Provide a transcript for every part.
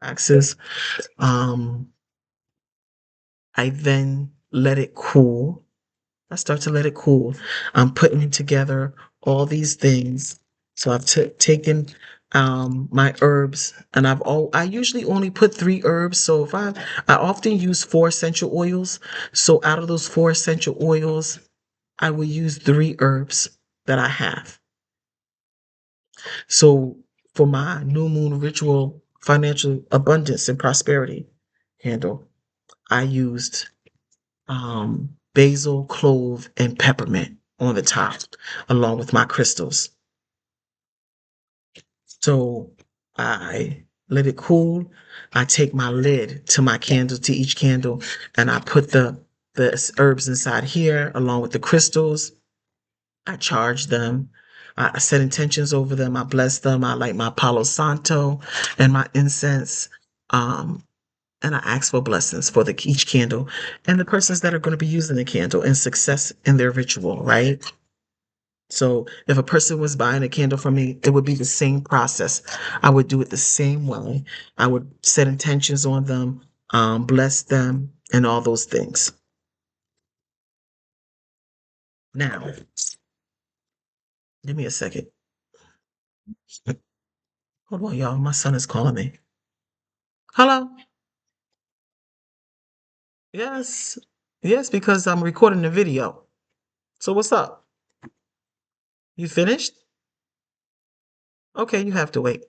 waxes. Um, I then let it cool. I start to let it cool. I'm putting together all these things. So I've taken my herbs, and I usually only put 3 herbs. So if I often use 4 essential oils. So out of those 4 essential oils, I will use 3 herbs that I have. So for my new moon ritual financial abundance and prosperity handle, I used basil, clove, and peppermint on the top, along with my crystals. So I let it cool. I take my lid to my candle, to each candle, and I put the herbs inside here along with the crystals. I charge them. I set intentions over them. I bless them. I light my Palo Santo and my incense. Um, and I ask for blessings for each candle and the persons that are going to be using the candle and success in their ritual, right? So if a person was buying a candle from me, it would be the same process. I would do it the same way. I would set intentions on them, bless them, and all those things. Now, give me a second. Hold on, y'all. My son is calling me. Hello? Yes. Yes, because I'm recording the video. So what's up? You finished? Okay, you have to wait.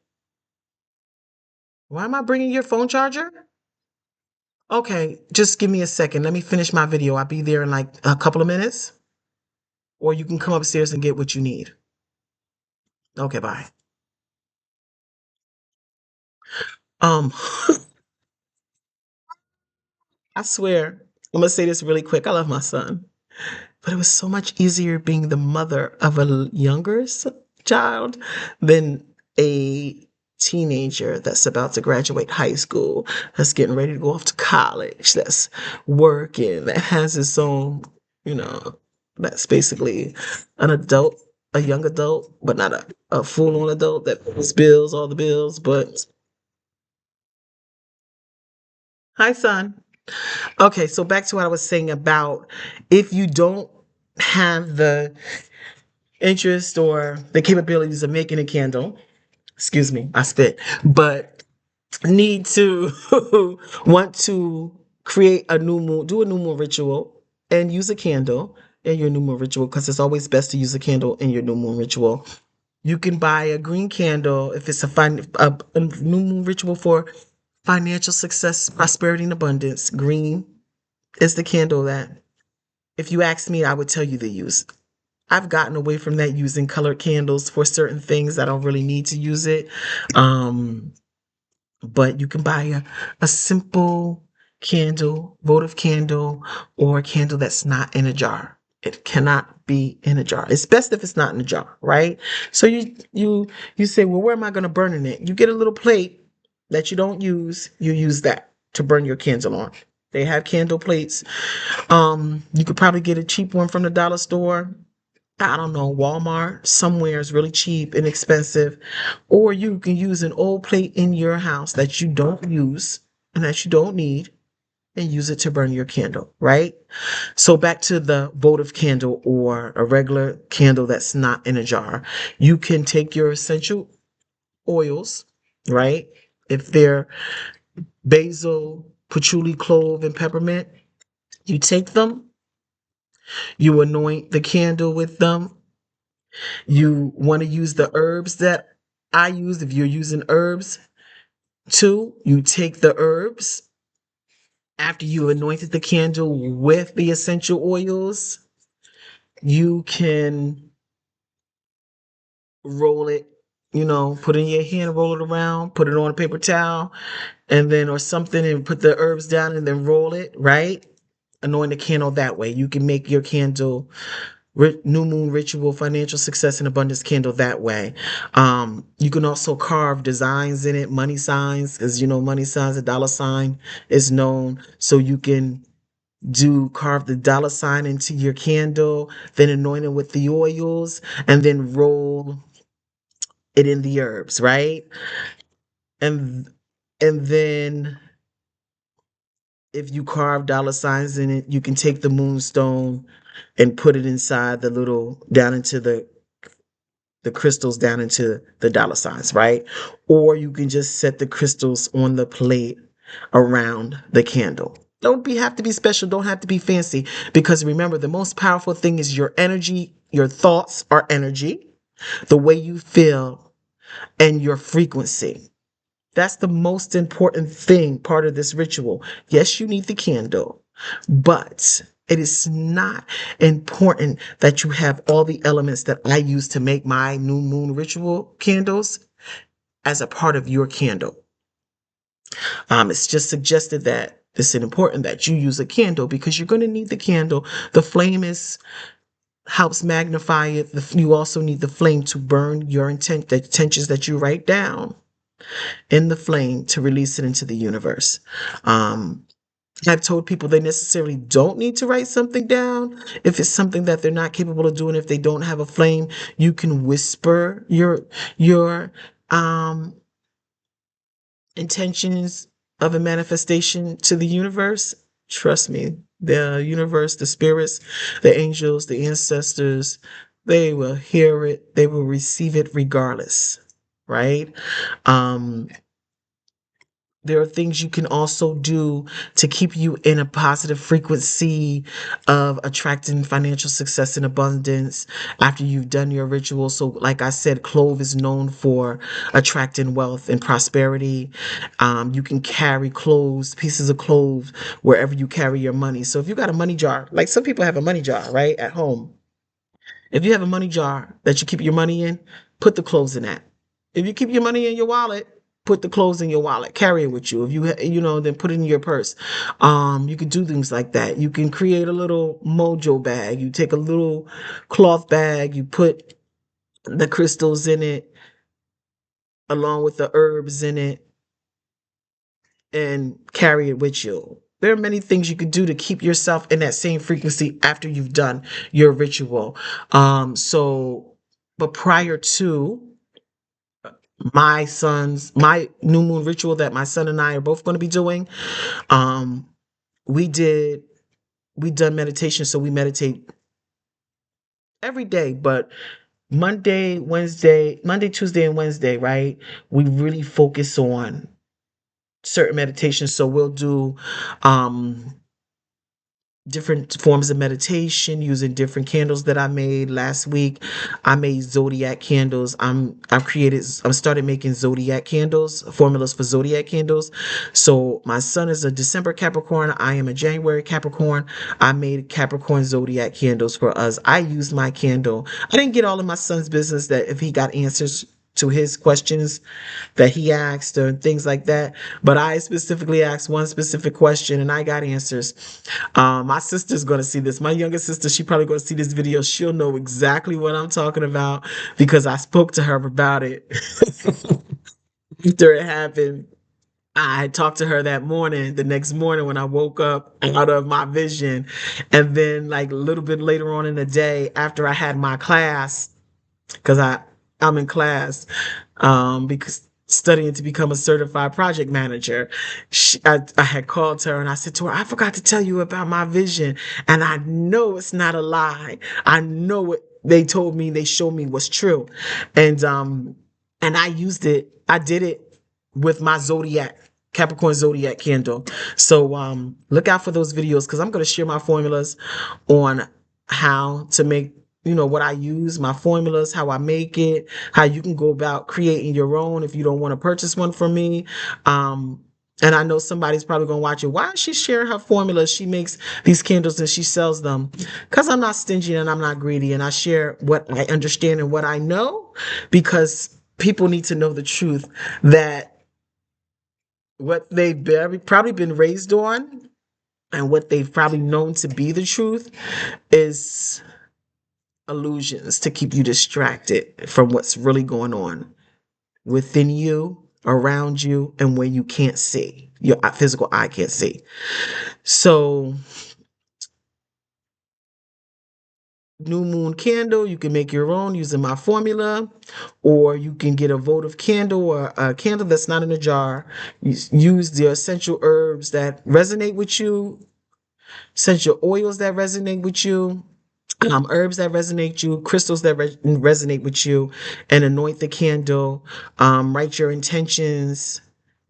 Why am I bringing your phone charger? Okay, just give me a second. Let me finish my video. I'll be there in like a couple of minutes. Or you can come upstairs and get what you need. Okay, bye. Um, I swear, I'm gonna say this really quick. I love my son, but it was so much easier being the mother of a younger child than a teenager that's about to graduate high school, that's getting ready to go off to college, that's working, that has his own, you know, that's basically an adult, a young adult, but not a full-on adult that pays bills, all the bills. But hi, son. Okay, so back to what I was saying about if you don't have the interest or the capabilities of making a candle, excuse me, I spit, but need to want to create a new moon, do a new moon ritual and use a candle in your new moon ritual, because it's always best to use a candle in your new moon ritual. You can buy a green candle if it's a new moon ritual for financial success, prosperity, and abundance. Green is the candle that, if you ask me, I would tell you to use. I've gotten away from that, using colored candles for certain things. I don't really need to use it. Um, but you can buy a simple candle, votive candle, or a candle that's not in a jar. It cannot be in a jar. It's best if it's not in a jar, right? So you say, well, where am I going to burn in it? You get a little plate that you don't use. You use that to burn your candle on. They have candle plates. You could probably get a cheap one from the dollar store. I don't know, Walmart, somewhere is really cheap, inexpensive. Or you can use an old plate in your house that you don't use and that you don't need, and use it to burn your candle, right? So back to the votive candle or a regular candle that's not in a jar. You can take your essential oils, right? If they're basil, patchouli, clove, and peppermint, you take them, you anoint the candle with them. You want to use the herbs that I use. If you're using herbs too, you take the herbs after you anointed the candle with the essential oils. You can roll it, put it in your hand, roll it around, put it on a paper towel, and then, or something, and put the herbs down and then roll it, right? Anoint the candle that way. You can make your candle new moon ritual financial success and abundance candle that way. You can also carve designs in it, money signs, because money signs, a dollar sign is known. So you can carve the dollar sign into your candle, then anoint it with the oils, and then roll it in the herbs, right? And And then if you carve dollar signs in it, you can take the moonstone and put it inside the little down into the crystals down into the dollar signs, right? Or you can just set the crystals on the plate around the candle. Don't be have to be special, don't have to be fancy, because remember the most powerful thing is your energy, your thoughts are energy, the way you feel and your frequency. That's the most important thing, part of this ritual. Yes, you need the candle, but it is not important that you have all the elements that I use to make my new moon ritual candles as a part of your candle. It's just suggested that it's important that you use a candle because you're going to need the candle. The flame is helps magnify it. You also need the flame to burn your intent, the intentions that you write down in the flame to release it into the universe. Um, I've told people they necessarily don't need to write something down. If it's something that they're not capable of doing, if they don't have a flame, you can whisper your um intentions of a manifestation to the universe. Trust me, the universe, the spirits, the angels, the ancestors, they will hear it, they will receive it regardless, right? Um, there are things you can also do to keep you in a positive frequency of attracting financial success and abundance after you've done your ritual. So, like I said, clove is known for attracting wealth and prosperity. You can carry cloves, pieces of clove, wherever you carry your money. So, if you got a money jar, like some people have a money jar, right, at home. If you have a money jar that you keep your money in, put the clothes in that. If you keep your money in your wallet, put the clothes in your wallet. Carry it with you. If then put it in your purse. You can do things like that. You can create a little mojo bag. You take a little cloth bag. You put the crystals in it, along with the herbs in it, and carry it with you. There are many things you could do to keep yourself in that same frequency after you've done your ritual. But prior to my new moon ritual that my son and I are both going to be doing, um, we did, we done meditation. So we meditate every day, but Monday, Tuesday, and Wednesday, right? We really focus on certain meditations. So we'll do, um, different forms of meditation using different candles that I made last week. I made zodiac candles. I've started making zodiac candles, formulas for zodiac candles. So my son is a December Capricorn. I am a January Capricorn. I made Capricorn zodiac candles for us. I used my candle. I didn't get all of my son's business that if he got answers to his questions that he asked or things like that. But I specifically asked one specific question and I got answers. My sister's going to see this. My younger sister, she probably going to see this video. She'll know exactly what I'm talking about because I spoke to her about it after it happened. I talked to her that morning, the next morning when I woke up out of my vision. And then like a little bit later on in the day after I had my class, because I'm in class because studying to become a certified project manager. I had called her and I said to her, I forgot to tell you about my vision. And I know it's not a lie. I know what they told me, they showed me was true. And I used it, I did it with my Capricorn zodiac candle. So look out for those videos because I'm going to share my formulas on how to make, what I use, my formulas, how I make it, how you can go about creating your own if you don't want to purchase one from me. Um, and I know somebody's probably going to watch it. Why is she sharing her formulas? She makes these candles and she sells them because I'm not stingy and I'm not greedy. And I share what I understand and what I know because people need to know the truth that what they've probably been raised on and what they've probably known to be the truth is illusions to keep you distracted from what's really going on within you, around you, and where you can't see. Your physical eye can't see. So new moon candle. You can make your own using my formula, or you can get a votive candle or a candle that's not in a jar. Use the essential herbs that resonate with you, essential oils that resonate with you, herbs that resonate you, crystals that resonate with you, and anoint the candle. Write your intentions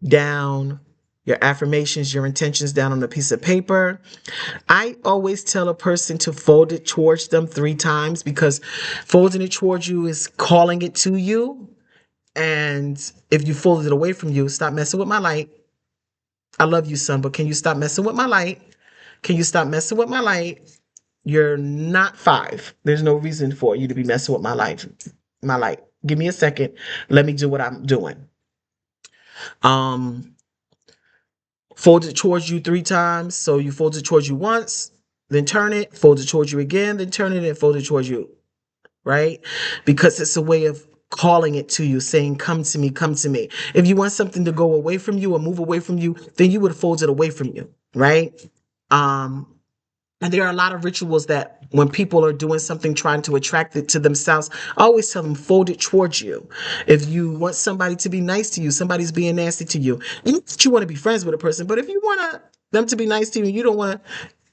down, your affirmations, your intentions down on a piece of paper. I always tell a person to fold it towards them 3 times because folding it towards you is calling it to you. And if you fold it away from you, stop messing with my light. I love you, son, but can you stop messing with my light? Can you stop messing with my light? You're not 5. There's no reason for you to be messing with my life. My light. Give me a second. Let me do what I'm doing. Um, Fold it towards you 3 times. So you fold it towards you once, then turn it, fold it towards you again, then turn it and fold it towards you, right? Because it's a way of calling it to you, saying, come to me, come to me. If you want something to go away from you or move away from you, then you would fold it away from you, right? Um, and there are a lot of rituals that when people are doing something, trying to attract it to themselves, I always tell them, fold it towards you. If you want somebody to be nice to you, somebody's being nasty to you, and not that you want to be friends with a person, but if you want them to be nice to you, you don't want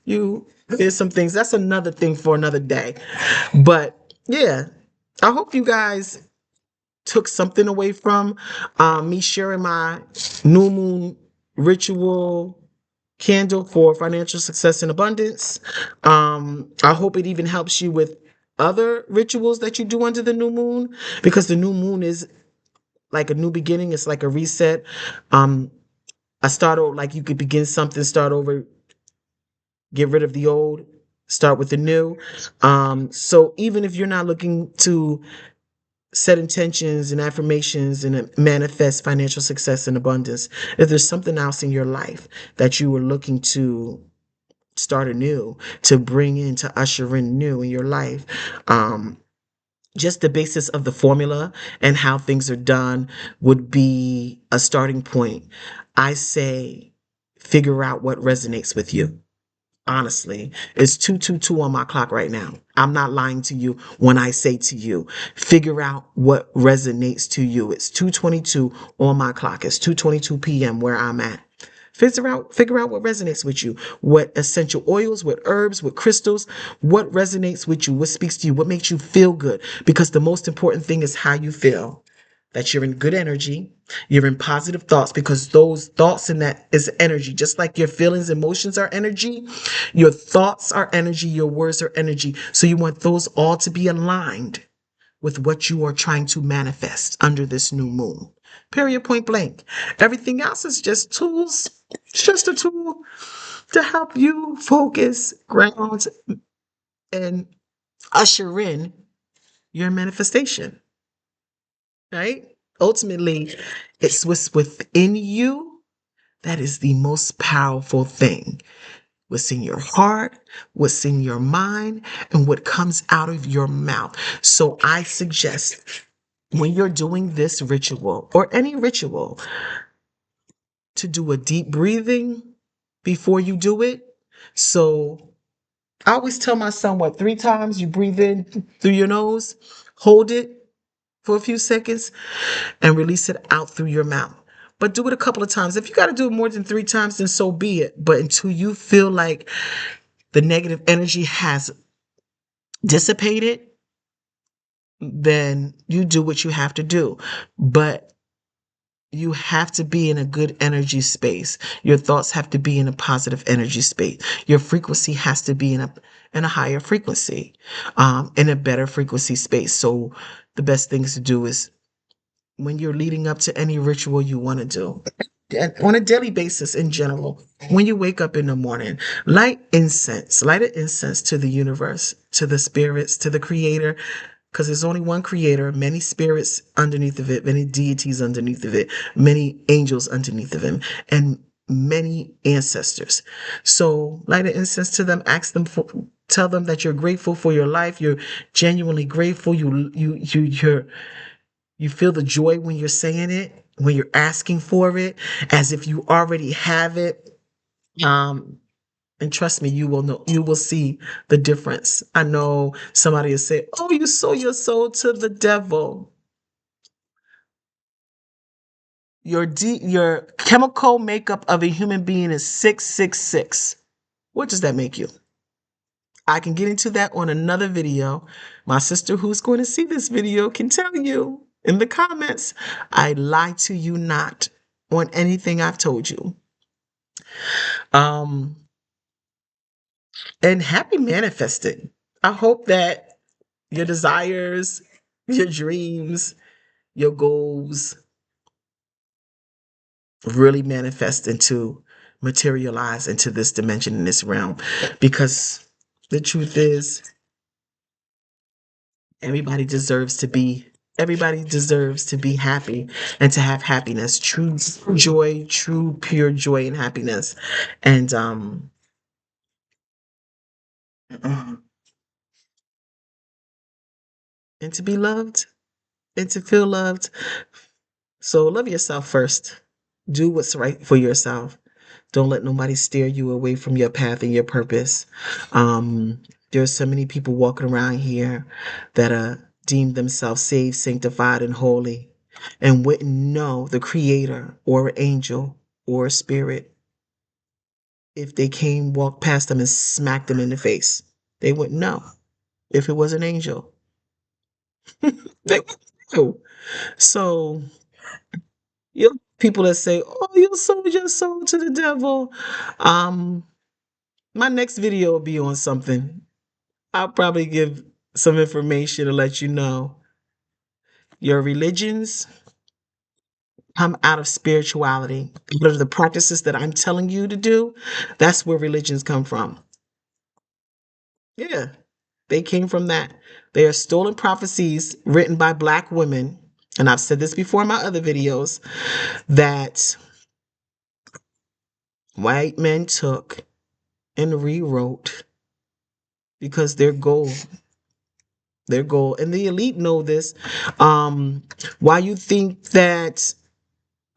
to, there's some things, that's another thing for another day. But yeah, I hope you guys took something away from me sharing my new moon ritual candle for financial success and abundance. I hope it even helps you with other rituals that you do under the new moon, because the new moon is like a new beginning. It's like a reset. Um, I start over, like you could begin something, start over, get rid of the old, start with the new. So even if you're not looking to set intentions and affirmations and manifest financial success and abundance, if there's something else in your life that you were looking to start anew, to bring in, to usher in new in your life, just the basis of the formula and how things are done would be a starting point. I say figure out what resonates with you. Honestly, it's 222 on my clock right now. I'm not lying to you when I say to you, figure out what resonates to you. It's 222 on my clock. It's 2:22 p.m. where I'm at. Figure out what resonates with you. What essential oils, what herbs, what crystals, what resonates with you, what speaks to you, what makes you feel good. Because the most important thing is how you feel. That you're in good energy, you're in positive thoughts, because those thoughts and that is energy. Just like your feelings, emotions are energy, your thoughts are energy, your words are energy. So you want those all to be aligned with what you are trying to manifest under this new moon. Period, point blank. Everything else is just tools. It's just a tool to help you focus, ground, and usher in your manifestation, right? Ultimately, it's what's within you that is the most powerful thing. What's in your heart, what's in your mind, and what comes out of your mouth. So I suggest when you're doing this ritual or any ritual to do a deep breathing before you do it. So I always tell my son, 3 times you breathe in through your nose, hold it for a few seconds, and release it out through your mouth. But do it a couple of times. If you got to do it more than 3 times, then so be it. But until you feel like the negative energy has dissipated, then you do what you have to do. But you have to be in a good energy space. Your thoughts have to be in a positive energy space. Your frequency has to be in a higher frequency, in a better frequency space. So the best things to do is when you're leading up to any ritual you want to do, and on a daily basis in general, when you wake up in the morning, light an incense to the universe, to the spirits, to the creator, because there's only one creator, many spirits underneath of it, many deities underneath of it, many angels underneath of him, and many ancestors. So light an incense to them, tell them that you're grateful for your life, you're genuinely grateful, you feel the joy when you're saying it, when you're asking for it, as if you already have it. Um, And trust me, you will know, you will see the difference. I know somebody will say, "Oh, you sold your soul to the devil." Your chemical makeup of a human being is 666. What does that make you? I can get into that on another video. My sister, who's going to see this video, can tell you in the comments. I lie to you not on anything I've told you. Um, and happy manifesting. I hope that your desires, your dreams, your goals really manifest into materialize into this dimension in this realm, because the truth is everybody deserves to be everybody deserves to be happy and to have happiness, true joy, true pure joy and happiness, and and to be loved and to feel loved. So love yourself first. Do what's right for yourself. Don't let nobody steer you away from your path and your purpose. Um, there's so many people walking around here that deem themselves saved, sanctified, and holy, and wouldn't know the Creator or angel or spirit if they came, walked past them, and smacked them in the face. They wouldn't know if it was an angel. They wouldn't know. So you people that say, "Oh, you sold your soul to the devil," um, my next video will be on something. I'll probably give some information to let you know your religions come out of spirituality. What are the practices that I'm telling you to do? That's where religions come from. Yeah, they came from that. They are stolen prophecies written by Black women. And I've said this before in my other videos that white men took and rewrote because their goal, and the elite know this. Why you think that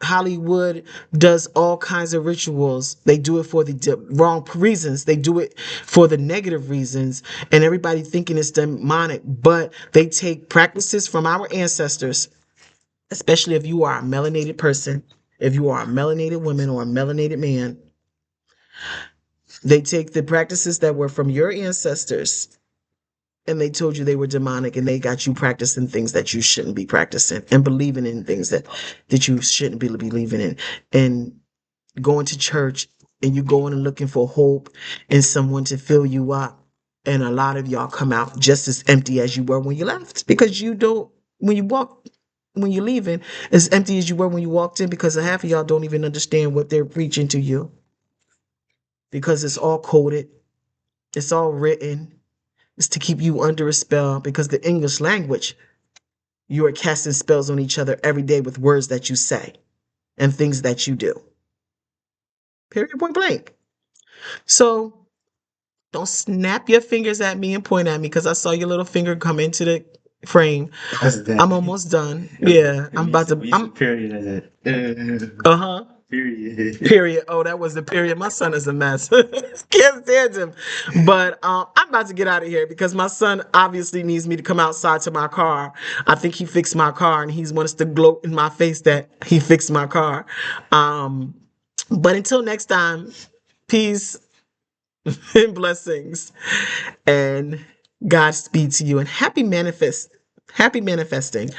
Hollywood does all kinds of rituals? They do it for the wrong reasons. They do it for the negative reasons, and everybody thinking it's demonic. But they take practices from our ancestors, especially if you are a melanated person, if you are a melanated woman or a melanated man. They take the practices that were from your ancestors and they told you they were demonic, and they got you practicing things that you shouldn't be practicing and believing in things that you shouldn't be believing in, and going to church, and you going and looking for hope and someone to fill you up, and a lot of y'all come out just as empty as you were when you left, because you don't when you're leaving as empty as you were when you walked in, because half of y'all don't even understand what they're preaching to you, because it's all coded, it's all written. It's to keep you under a spell, because the English language, you are casting spells on each other every day with words that you say and things that you do. Period, point blank. So don't snap your fingers at me and point at me, because I saw your little finger come into the frame. I'm almost done. Yeah, I'm about to. I'm period in it. Uh-huh. Period. Period. Oh, that was the period. My son is a mess. Can't stand him. But I'm about to get out of here because my son obviously needs me to come outside to my car. I think he fixed my car, and he wants to gloat in my face that he fixed my car. But until next time, peace and blessings, and Godspeed to you, and happy manifesting.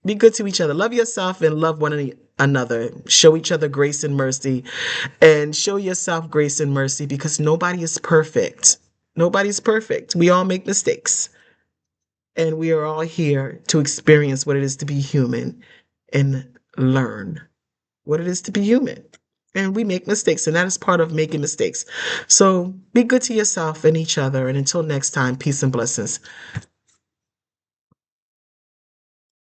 Be good to each other. Love yourself and love one another. Show each other grace and mercy, and show yourself grace and mercy, because nobody is perfect. Nobody's perfect. We all make mistakes, and we are all here to experience what it is to be human and learn what it is to be human. And we make mistakes, and that is part of making mistakes. So be good to yourself and each other. And until next time, peace and blessings.